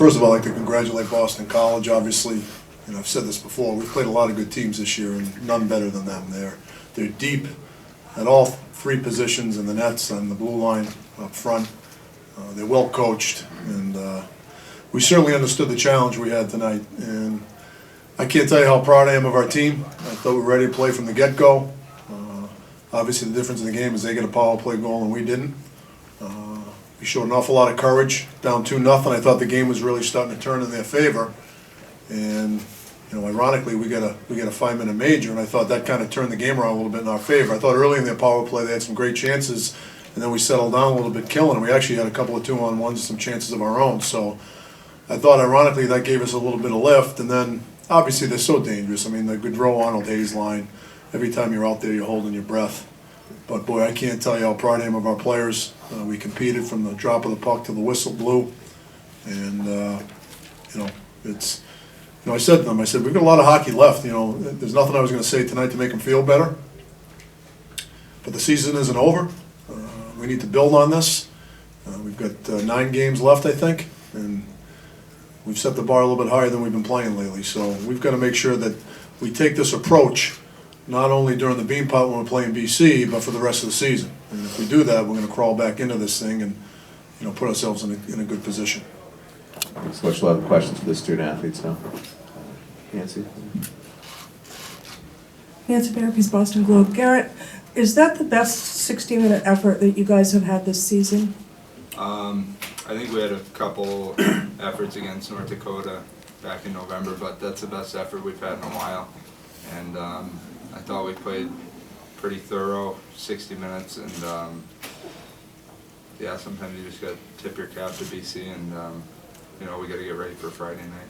First of all, I'd like to congratulate Boston College. Obviously, I've said this before, we've played a lot of good teams this year, and none better than them. They're deep at all three positions in the nets, on the blue line, up front. They're well coached, and we certainly understood the challenge we had tonight. And I can't tell you how proud I am of our team. I thought we were ready to play from the get-go. Obviously, the difference in the game is they get a power play goal and we didn't. We showed an awful lot of courage, down 2-0. I thought the game was really starting to turn in their favor. And ironically, we got a 5-minute major, and I thought that kind of turned the game around a little bit in our favor. I thought early in their power play they had some great chances, and then we settled down a little bit killing, and we actually had a couple of 2-on-1s and some chances of our own. So I thought ironically that gave us a little bit of lift, and then obviously they're so dangerous. I mean, the Gaudreau-Arnold-Hayes line, every time you're out there you're holding your breath. But boy, I can't tell you how proud I am of our players. We competed from the drop of the puck to the whistle blew, and it's. I said to them, we've got a lot of hockey left. There's nothing I was going to say tonight to make them feel better. But the season isn't over. We need to build on this. We've got 9 games left, I think, and we've set the bar a little bit higher than we've been playing lately. So we've got to make sure that we take this approach not only during the Beanpot when we're playing BC, but for the rest of the season. And if we do that, we're going to crawl back into this thing and put ourselves in a good position. Coach, we'll have questions for the student athletes now. Nancy. Nancy Barabys, Boston Globe. Garrett, is that the best 60-minute effort that you guys have had this season? I think we had a couple efforts against North Dakota back in November, but that's the best effort we've had in a while. And I thought we played pretty thorough 60 minutes, and yeah, sometimes you just got to tip your cap to BC, and we got to get ready for Friday night.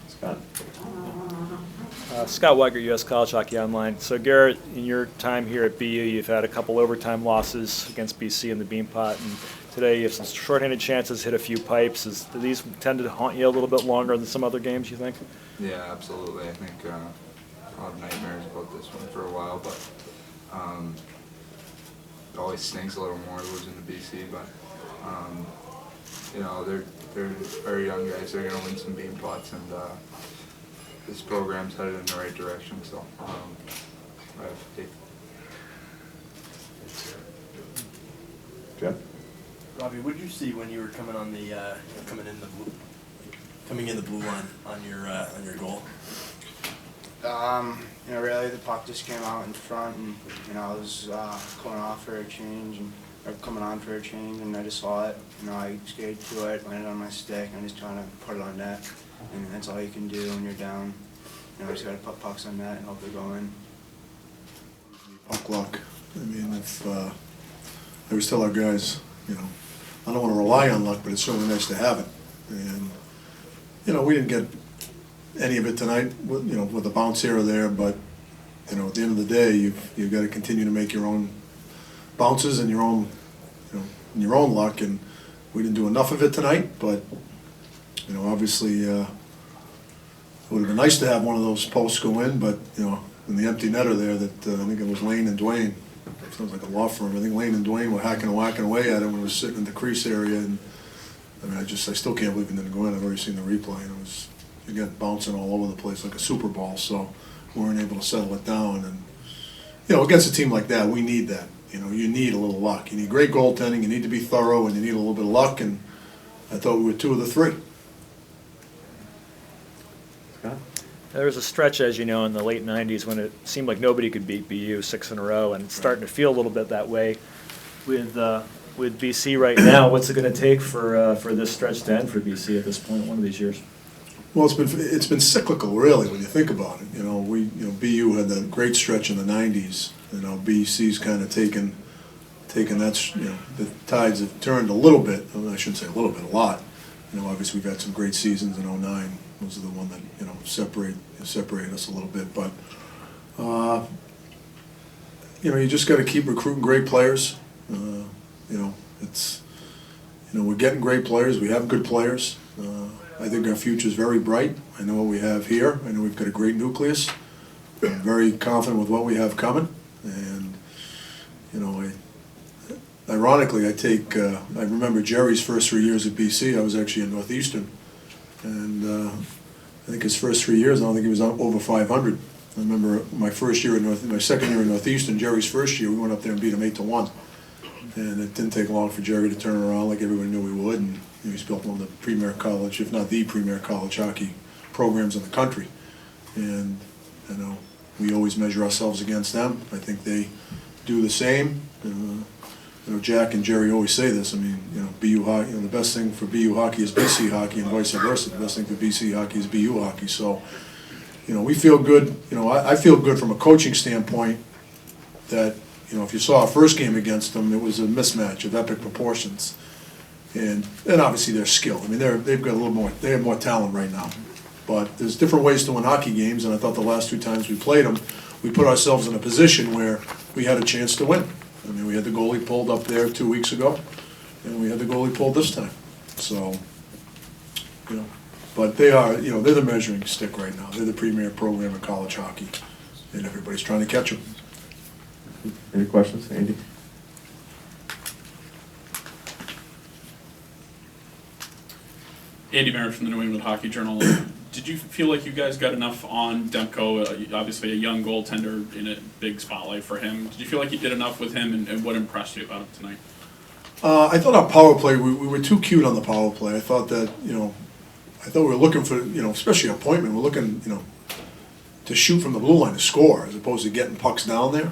Scott. Scott Weigert, U.S. College Hockey Online. So Garrett, in your time here at BU, you've had a couple overtime losses against BC in the Beanpot, and today you have some shorthanded chances, hit a few pipes. Do these tend to haunt you a little bit longer than some other games, you think? Yeah, absolutely. I think I'll have nightmares about this one for a while, but it always stings a little more losing to BC, but they're very young guys. They're going to win some Beanpots, and this program's headed in the right direction, so I have faith. Jeff? Robbie, what did you see when you were coming on the coming in the blue line on your goal? Really the puck just came out in front, and I was coming off for a change, or coming on for a change, and I just saw it. I skated to it, landed on my stick, and I'm just trying to put it on net, and that's all you can do when you're down. You just got to put pucks on net and hope they go in. Puck luck. I mean, I always tell our guys, I don't want to rely on luck, but it's certainly nice to have it. And we didn't get any of it tonight, with a bounce here or there, but at the end of the day, you've got to continue to make your own bounces and your own luck, and we didn't do enough of it tonight. But obviously, it would have been nice to have one of those posts go in, but in the empty netter there, that I think it was Lane and Dwayne. Sounds like a law firm. I think Lane and Dwayne were hacking and whacking away at him when he was sitting in the crease area, and I still can't believe it didn't go in. I've already seen the replay, and it was again bouncing all over the place like a Super Bowl. So we weren't able to settle it down, and against a team like that, we need that. You need a little luck. You need great goaltending. You need to be thorough, and you need a little bit of luck. And I thought we were 2 of the 3. Scott? There was a stretch, as you know, in the late 90s when it seemed like nobody could beat BU 6 in a row, and it's starting to feel a little bit that way with BC right now. What's it going to take for this stretch to end for BC at this point, one of these years? Well, it's been cyclical, really, when you think about it. BU had that great stretch in the '90s. BC's kind of taken that. The tides have turned a little bit. I shouldn't say a little bit, a lot. Obviously we've had some great seasons in '09. Those are the one that separate us a little bit. But you just got to keep recruiting great players. We're getting great players. We have good players. I think our future is very bright. I know what we have here. I know we've got a great nucleus. I'm very confident with what we have coming, and ironically, I remember Jerry's first 3 years at BC. I was actually at Northeastern, and I think his first 3 years, I don't think he was over 500. I remember my second year in Northeastern, Jerry's first year, we went up there and beat him 8-1. And it didn't take long for Jerry to turn around like everybody knew he would, and he's built one of the premier college, if not the premier college hockey programs in the country. And we always measure ourselves against them. I think they do the same. Jack and Jerry always say this. I mean, BU hockey. The best thing for BU hockey is BC hockey, and vice versa. The best thing for BC hockey is BU hockey. So, we feel good. I feel good from a coaching standpoint that if you saw our first game against them, it was a mismatch of epic proportions, and obviously their skill. I mean, they've got a little more. They have more talent right now, but there's different ways to win hockey games. And I thought the last 2 times we played them, we put ourselves in a position where we had a chance to win. I mean, we had the goalie pulled up there 2 weeks ago, and we had the goalie pulled this time. So, but they are, they're the measuring stick right now. They're the premier program in college hockey, and everybody's trying to catch them. Any questions, Andy? Andy Merritt from the New England Hockey Journal. Did you feel like you guys got enough on Demko? Obviously a young goaltender in a big spotlight for him. Did you feel like you did enough with him, and what impressed you about him tonight? I thought our power play, we were too cute on the power play. I thought that, I thought we were looking for, especially an appointment, we're looking, to shoot from the blue line to score as opposed to getting pucks down there.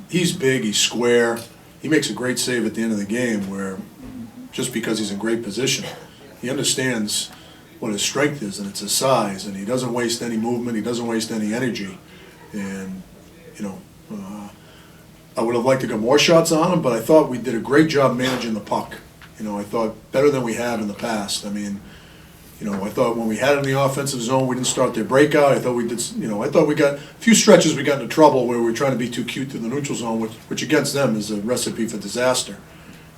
He's big, he's square. He makes a great save at the end of the game where, just because he's in great position, he understands what his strength is, and it's his size, and he doesn't waste any movement, he doesn't waste any energy. And, I would have liked to get more shots on him, but I thought we did a great job managing the puck. I thought better than we have in the past. I mean, I thought when we had it in the offensive zone, we didn't start their breakout. I thought we did, I thought we got a few stretches we got into trouble where we were trying to be too cute to the neutral zone, which against them is a recipe for disaster.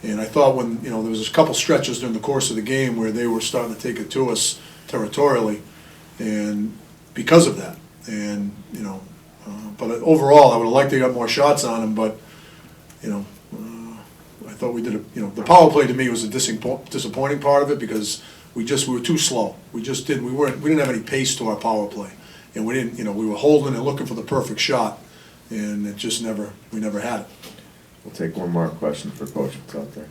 And I thought when, there was a couple stretches during the course of the game where they were starting to take it to us territorially, and because of that. And, but overall, I would have liked to get more shots on him, but, I thought we did the power play to me was a disappointing part of it because we were too slow. We didn't have any pace to our power play. And we didn't, we were holding and looking for the perfect shot, and we never had it. We'll take one more question for Coach that's out there.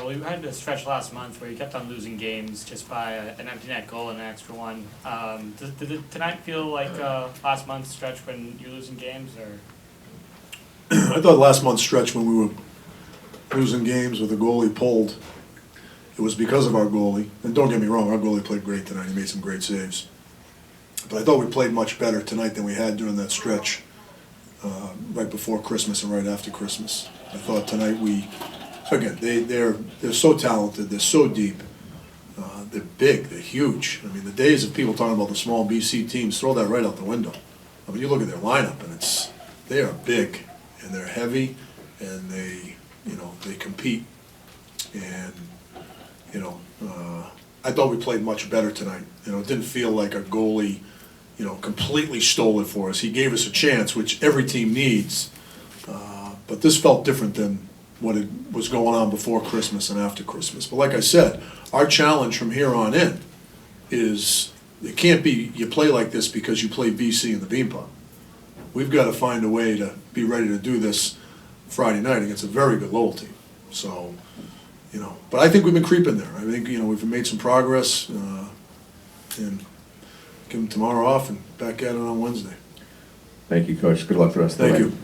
We had a stretch last month where you kept on losing games just by an empty net goal and an extra one. Did it tonight feel like last month's stretch when you're losing games, or? I thought last month's stretch when we were losing games with the goalie pulled, it was because of our goalie. And don't get me wrong, our goalie played great tonight. He made some great saves. But I thought we played much better tonight than we had during that stretch right before Christmas and right after Christmas. I thought tonight again, they're so talented, they're so deep, they're big, they're huge. I mean, the days of people talking about the small BC teams, throw that right out the window. I mean, you look at their lineup, and they are big, and they're heavy, and they compete. And, I thought we played much better tonight. It didn't feel like our goalie, completely stole it for us. He gave us a chance, which every team needs, but this felt different than what it was going on before Christmas and after Christmas. But like I said, our challenge from here on in is it can't be you play like this because you play BC in the Beanpot. We've got to find a way to be ready to do this Friday night against a very good Lowell team. So, but I think we've been creeping there. I think, we've made some progress, and give them tomorrow off and back at it on Wednesday. Thank you, Coach. Good luck the rest of the way. Thank you.